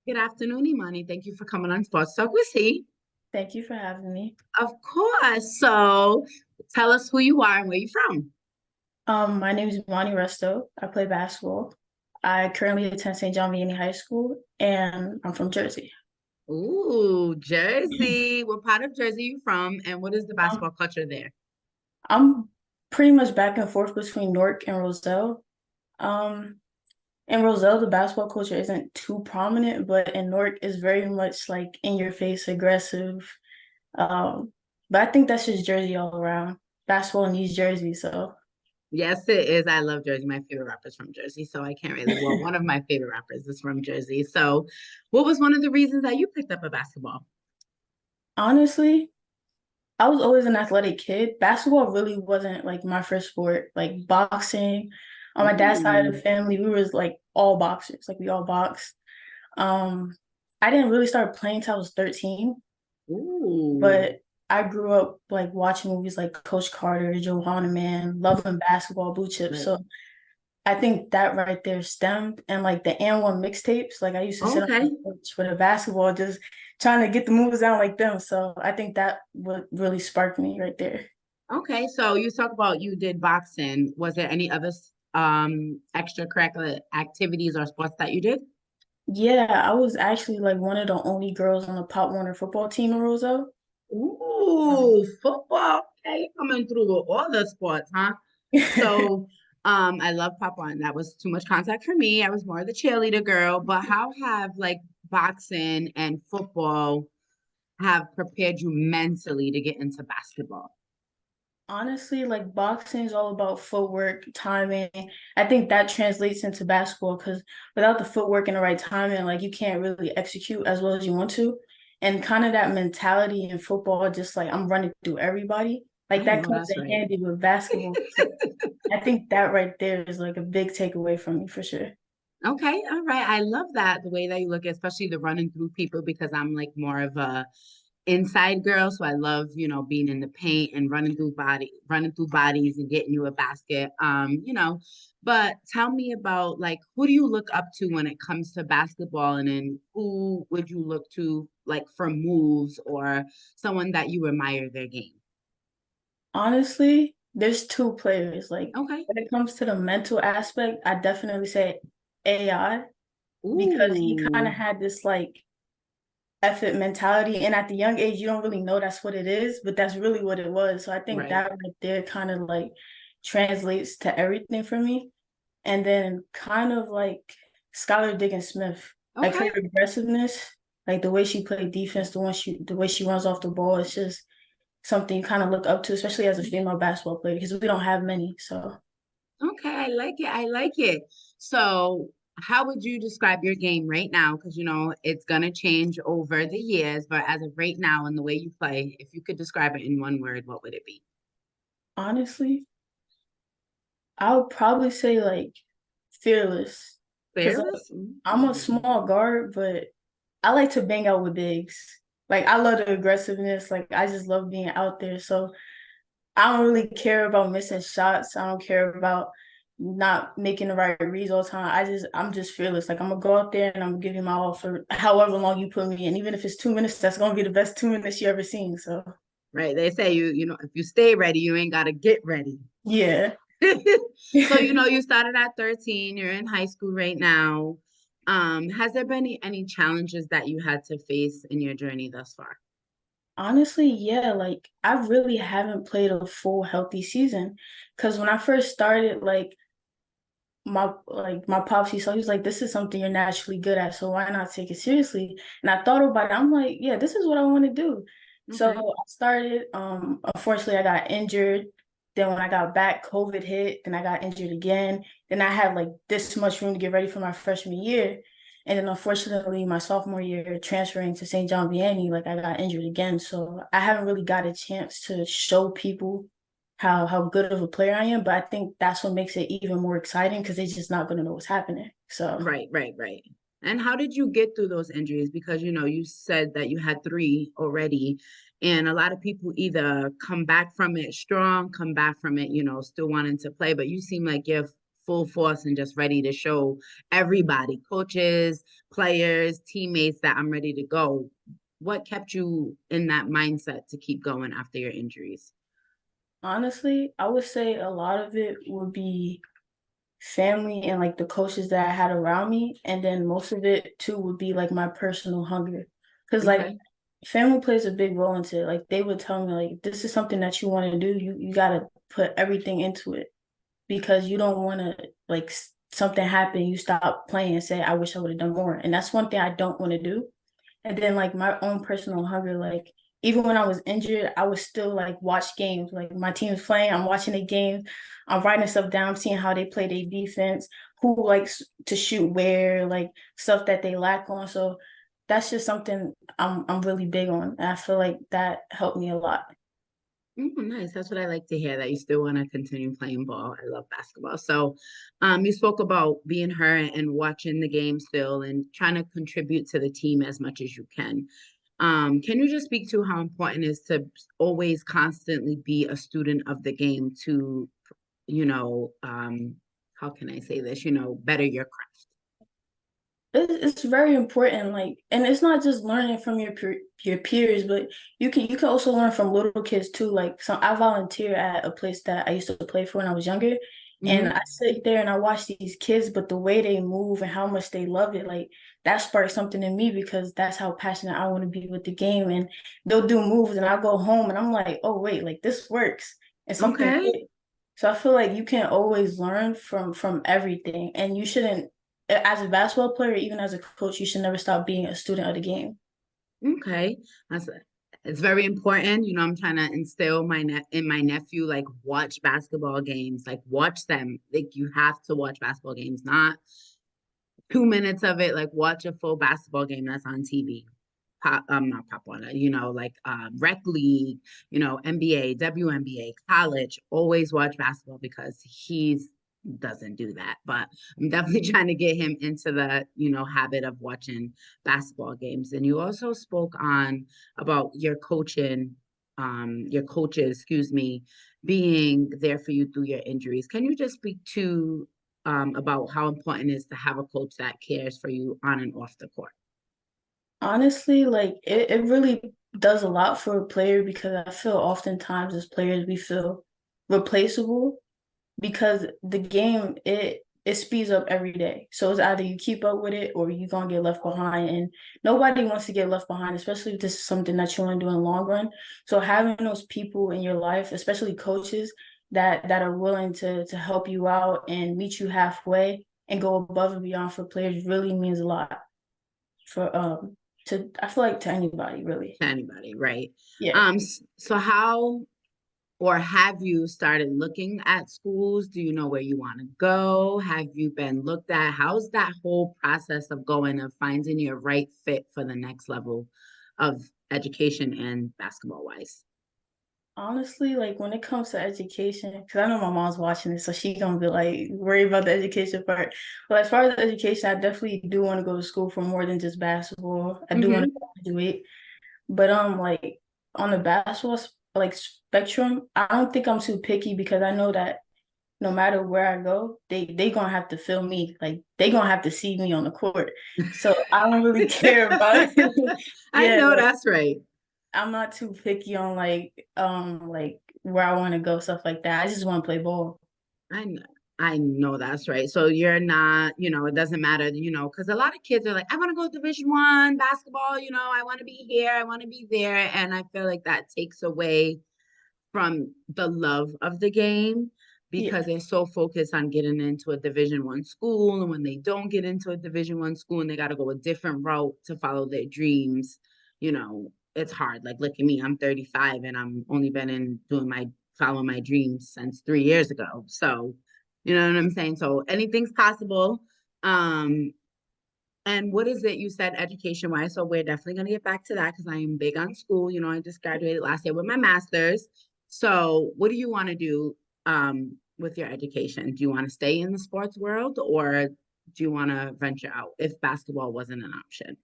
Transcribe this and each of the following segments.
Good afternoon, Imani. Thank you for coming on Sports Talk with C. Thank you for having me. Of course. So tell us who you are and where you're from. My name is Emani Resto. I play basketball. I currently attend St. John Vianney High School, and I'm from Jersey. Ooh, Jersey. What part of Jersey you from? And what is the Um, basketball culture there? I'm pretty much back and forth between Newark and Roselle. Um, in Roselle, the basketball culture isn't too prominent, but in Newark, is very much like in your face, aggressive. Um, but I think that's just Jersey all around. Basketball needs Jersey, so Yes, it is. I love Jersey. My favorite rapper's from Jersey, so I can't really. Well, one of my favorite rappers is from Jersey. So, what was one of the reasons that you picked up a basketball? honestly. I was always an athletic kid. Basketball really wasn't like my first sport. Like boxing, on my dad's side of Ooh, the family, we was like all boxers. Like we all boxed. Um, I didn't really start playing till I was 13, ooh. but I grew up like watching movies like Coach Carter, Johanna Man, loving basketball, blue chips. Right. So I think that right there stemmed and like the and one mixtapes. Like I used to sit on the Okay. porch for the basketball, just trying to get the moves down like them. So I think that what really sparked me right there. Okay, so you talk about you did boxing. Was there any other extracurricular activities or sports that you did? Yeah, I was actually like one of the only girls on the Pop Warner football team in Roseau. Um, Ooh, football. Okay, coming through with all the sports, huh? So, I love Pop One. That was too much contact for me. I was more the cheerleader girl. But how have like boxing and football have prepared you mentally to get into basketball? Honestly, like boxing is all about footwork, timing. I think that translates into basketball because without the footwork and the right timing, like you can't really execute as well as you want to. And kind of that mentality in football, just like I'm running through everybody, like I that know comes that's in right. handy with basketball. So I think that right there is like a big takeaway from me for sure. Okay, all right. I love that the way that you look, especially the running through people because I'm like more of a inside girl. So I love, being in the paint and running through bodies and getting you a basket. But tell me about like who do you look up to when it comes to basketball and then who would you look to like for moves or someone that you admire their game? Honestly, there's two players. Like Okay. when it comes to the mental aspect, I definitely say AI because he kind Ooh, of had this like effort mentality. And at the young age, you don't really know that's what it is, but that's really what it was. So I think right. that right there kind of like translates to everything for me. And then kind of like Skylar Diggins-Smith, like her Okay. aggressiveness, like the way she played defense, the way she runs off the ball, it's just something you kind of look up to, especially as a female basketball player, because we don't have many. So Okay, I like it. I like it. So, how would you describe your game right now? Because it's gonna change over the years, but as of right now and the way you play, if you could describe it in one word, what would it be? honestly, I would probably say like fearless, because like, Fearless? I'm a Mm. small guard, but I like to bang out with bigs. Like I love the aggressiveness. Like I just love being out there. So I don't really care about missing shots. I don't care about not making the right reads all the time. I'm just fearless. Like I'm gonna go out there and I'm gonna give you my all for however long you put me in. Even if it's 2 minutes, that's gonna be the best 2 minutes you ever seen. So Right. They say if you stay ready, you ain't gotta get ready. yeah. So, you started at 13, you're in high school right now. Has there been any challenges that you had to face in your journey thus far? Honestly, yeah, like I really haven't played a full healthy season. Cause when I first started, my pops, he was like, this is something you're naturally good at, so why not take it seriously? And I thought about it, I'm like, yeah, this is what I want to do. So Okay. I started, unfortunately I got injured. Then when I got back, COVID hit, then I got injured again. Then I had like this much room to get ready for my freshman year. And then unfortunately, my sophomore year, transferring to St. John Vianney, like I got injured again. So I haven't really got a chance to show people how good of a player I am, but I think that's what makes it even more exciting because they're just not gonna know what's happening. So Right, right, right. And how did you get through those injuries? Because you said that you had three already, and a lot of people either come back from it strong, come back from it, still wanting to play, but you seem like you're full force and just ready to show everybody, coaches, players, teammates, that I'm ready to go. What kept you in that mindset to keep going after your injuries? Honestly, I would say a lot of it would be family and like the coaches that I had around me. And then most of it too would be like my personal hunger. Because like Okay. family plays a big role into it. Like they would tell me like this is something that you want to do. You gotta put everything into it because you don't want to like something happen, you stop playing and say, I wish I would have done more. And that's one thing I don't want to do. And then like my own personal hunger, like even when I was injured, I would still like watch games. Like my team's playing, I'm watching the game, I'm writing stuff down, seeing how they play their defense, who likes to shoot where, like stuff that they lack on. So that's just something I'm really big on. And I feel like that helped me a lot. Nice. That's what I like to hear, that you still want to continue playing ball. I love basketball. So, you spoke about being hurt and watching the game still and trying to contribute to the team as much as you can. Can you just speak to how important it is to always constantly be a student of the game to, you know, how can I say this, better your craft? It's very important, like, and it's not just learning from your peers, but you can also learn from little kids too. Like, so I volunteer at a place that I used to play for when I was younger, and Hmm. I sit there and I watch these kids, but the way they move and how much they love it, like that sparks something in me because that's how passionate I want to be with the game. And they'll do moves, and I go home and I'm like, oh wait, like this works, and something Okay. clicked. So I feel like you can always learn from everything, and you shouldn't as a basketball player, even as a coach, you should never stop being a student of the game. Okay. That's it's very important. I'm trying to instill in my nephew, like, watch basketball games, like watch them. Like, you have to watch basketball games, not 2 minutes of it, like watch a full basketball game that's on TV. Pop, not Pop Warner, like rec league, NBA, WNBA, college. Always watch basketball because he's doesn't do that. But I'm definitely trying to get him into the habit of watching basketball games. And you also spoke on about your coaches, excuse me, being there for you through your injuries. Can you just speak to about how important it is to have a coach that cares for you on and off the court? Honestly, like it really does a lot for a player because I feel oftentimes as players we feel replaceable because the game it speeds up every day. So it's either you keep up with it or you're gonna get left behind. And nobody wants to get left behind, especially if this is something that you want to do in the long run. So having those people in your life, especially coaches that are willing to help you out and meet you halfway and go above and beyond for players really means a lot for to I feel like to anybody really. To anybody, right? Yeah. So how or have you started looking at schools? Do you know where you want to go? Have you been looked at? How's that whole process of going, of finding your right fit for the next level of education and basketball wise? Honestly, like when it comes to education, because I know my mom's watching this, so she gonna be like worried about the education part. But as far as education, I definitely do want to go to school for more than just basketball. I do want to Mm-hmm. graduate, but like on the basketball like spectrum, I don't think I'm too picky because I know that no matter where I go, they gonna have to feel me. Like they gonna have to see me on the court. So I don't really care about I yeah, know like that's right. I'm not too picky on like where I want to go, stuff like that. I just want to play ball. I know. I know that's right. So you're not, it doesn't matter, because a lot of kids are like, I want to go Division 1 basketball, I want to be here, I want to be there. And I feel like that takes away from the love of the game Yeah. because they're so focused on getting into a Division 1 school. And when they don't get into a Division 1 school and they got to go a different route to follow their dreams, it's hard. Like, look at me, I'm 35 and I'm only been in doing my following my dreams since 3 years ago. So, you know what I'm saying? So anything's possible. Um, and what is it you said education wise? So we're definitely going to get back to that because I am big on school. I just graduated last year with my master's. So what do you want to do with your education? Do you want to stay in the sports world or do you want to venture out if basketball wasn't an option?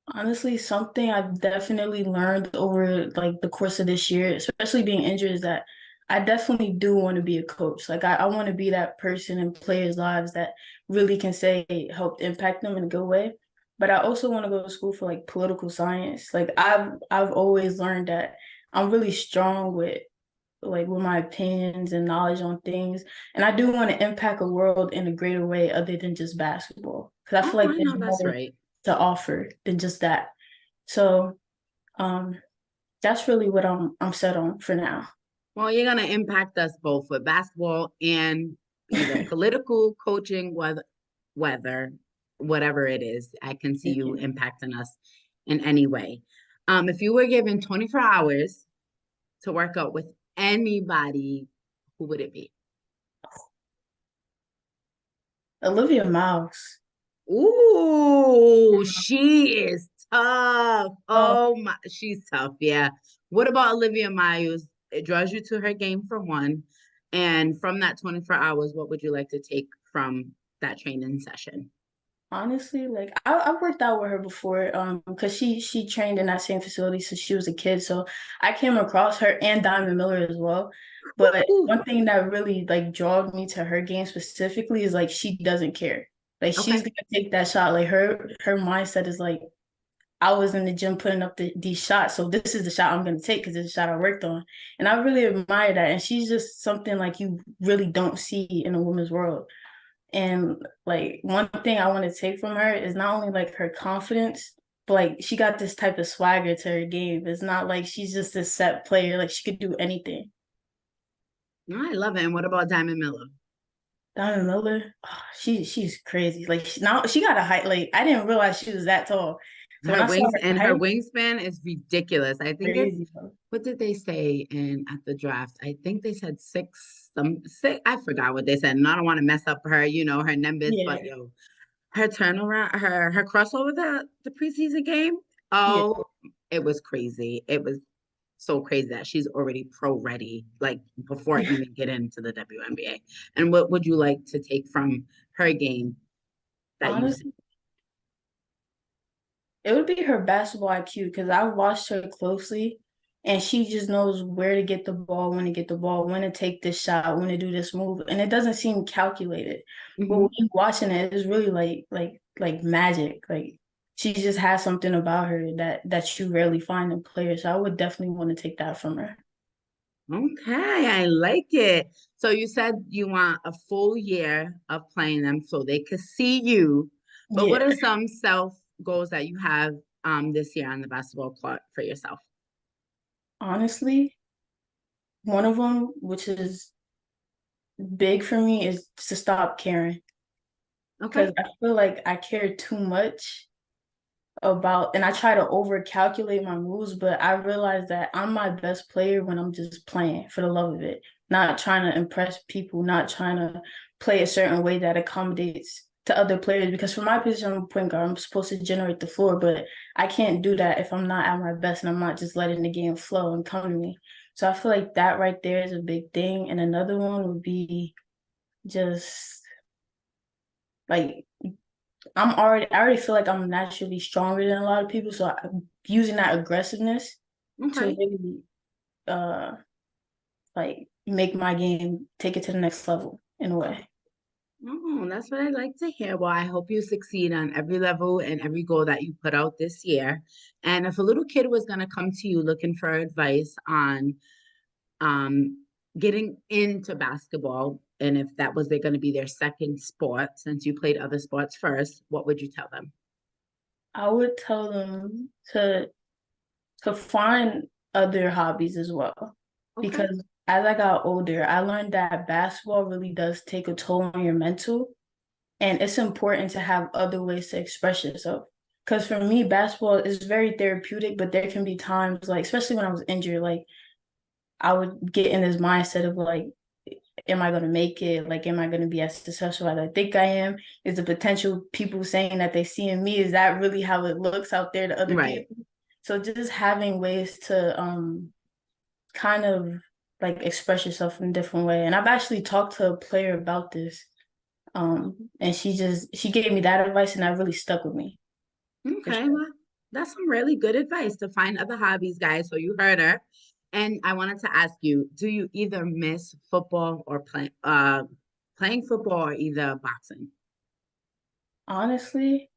Honestly, something I've definitely learned over like the course of this year, especially being injured, is that I definitely do want to be a coach. Like I want to be that person in players' lives that really can say helped impact them in a good way. But I also want to go to school for like political science. Like I've always learned that I'm really strong with my opinions and knowledge on things. And I do want to impact a world in a greater way other than just basketball. Because I Oh, feel like I there's know that's more right. to offer than just that. So um that's really what I'm set on for now. Well, you're gonna impact us both with basketball and either political coaching, whether whatever it is. I can see Thank you you. impacting us in any way. If you were given 24 hours to work out with anybody, who would it be? Olivia Miles. Ooh, she is tough. Oh, Oh my, she's tough. Yeah. What about Olivia Miles? It draws you to her game for one. And from that 24 hours, what would you like to take from that training session? honestly, like I've worked out with her before, because she trained in that same facility since she was a kid. So I came across her and Diamond Miller as well. But Ooh, one thing that really like drawed me to her game specifically is like she doesn't care. Like she's okay. gonna take that shot. Like her mindset is like I was in the gym putting up these shots, so this is the shot I'm gonna take because it's the shot I worked on. And I really admire that. And she's just something like you really don't see in a woman's world. And like one thing I want to take from her is not only like her confidence, but like she got this type of swagger to her game. It's not like she's just a set player, like she could do anything. I love it. And what about Diamond Miller? Diamond Miller, oh, she's crazy. Like now she got a height. Like I didn't realize she was that tall. So when Her I saw wings her and her height, wingspan is ridiculous. I think it's crazy, bro. what did they say in at the draft? I think they said some six. I forgot what they said. And I don't want to mess up her, her numbers, but Yeah, yo, her turnaround, her crossover the preseason game. yeah. Oh, it was crazy. It was so crazy that she's already pro ready, like before even get into the WNBA. And what would you like to take from her game that you've seen? Honestly, it would be her basketball IQ because I've watched her closely and she just knows where to get the ball, when to get the ball, when to take this shot, when to do this move. And it doesn't seem calculated. But when Mhm. you watching it, it's really like magic. Like she just has something about her that you rarely find in players. So I would definitely want to take that from her. Okay, I like it. So you said you want a full year of playing them so they could see you. But what Yeah. are some self goals that you have this year on the basketball court for yourself? Honestly, one of them, which is big for me, is to stop caring. Okay. Because I feel like I care too much about, and I try to over calculate my moves, but I realize that I'm my best player when I'm just playing for the love of it, not trying to impress people, not trying to play a certain way that accommodates to other players. Because for my position, I'm a point guard, I'm supposed to generate the floor, but I can't do that if I'm not at my best and I'm not just letting the game flow and come to me. So I feel like that right there is a big thing. And another one would be just like I already feel like I'm naturally stronger than a lot of people. So I'm using that aggressiveness to Okay. really like make my game take it to the next level in a way. Oh, that's what I like to hear. Well, I hope you succeed on every level and every goal that you put out this year. And if a little kid was going to come to you looking for advice on getting into basketball, and if that was going to be their second sport, since you played other sports first, what would you tell them? I would tell them to find other hobbies as well. Okay. Because as I got older, I learned that basketball really does take a toll on your mental. And it's important to have other ways to express yourself. Because for me, basketball is very therapeutic, but there can be times, like, especially when I was injured, like, I would get in this mindset of, like, am I going to make it? Like, am I going to be as successful as I think I am? Is the potential people saying that they see in me, is that really how it looks out there to other Right. people? So just having ways to kind of like express yourself in a different way. And I've actually talked to a player about this. And she gave me that advice and that really stuck with me for Okay. sure. Well, that's some really good advice to find other hobbies, guys. So you heard her. And I wanted to ask you, do you either miss football or playing football or either boxing? Honestly,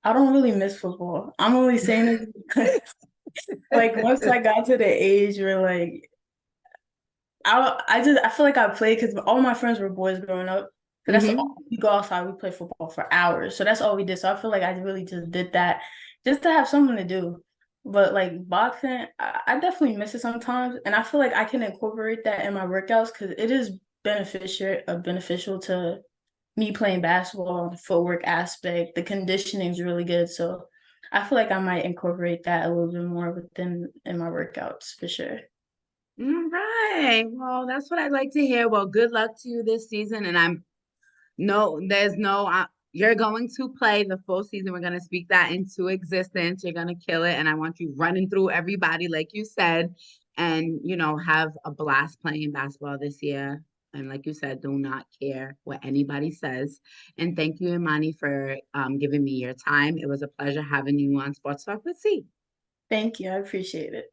I don't really miss football. I'm only saying this because like once I got to the age where like I feel like I played because all my friends were boys growing up. So that's all Hmm. we go outside, we play football for hours. So that's all we did. So I feel like I really just did that just to have something to do. But like boxing, I definitely miss it sometimes. And I feel like I can incorporate that in my workouts because it is beneficial to me playing basketball, the footwork aspect, the conditioning is really good. So I feel like I might incorporate that a little bit more within in my workouts for sure. All right. Well, that's what I'd like to hear. Well, good luck to you this season. And there's no, you're going to play the full season. We're going to speak that into existence. You're going to kill it. And I want you running through everybody, like you said, and, have a blast playing basketball this year. And like you said, do not care what anybody says. And thank you, Imani, for giving me your time. It was a pleasure having you on Sports Talk with C. Thank you. I appreciate it.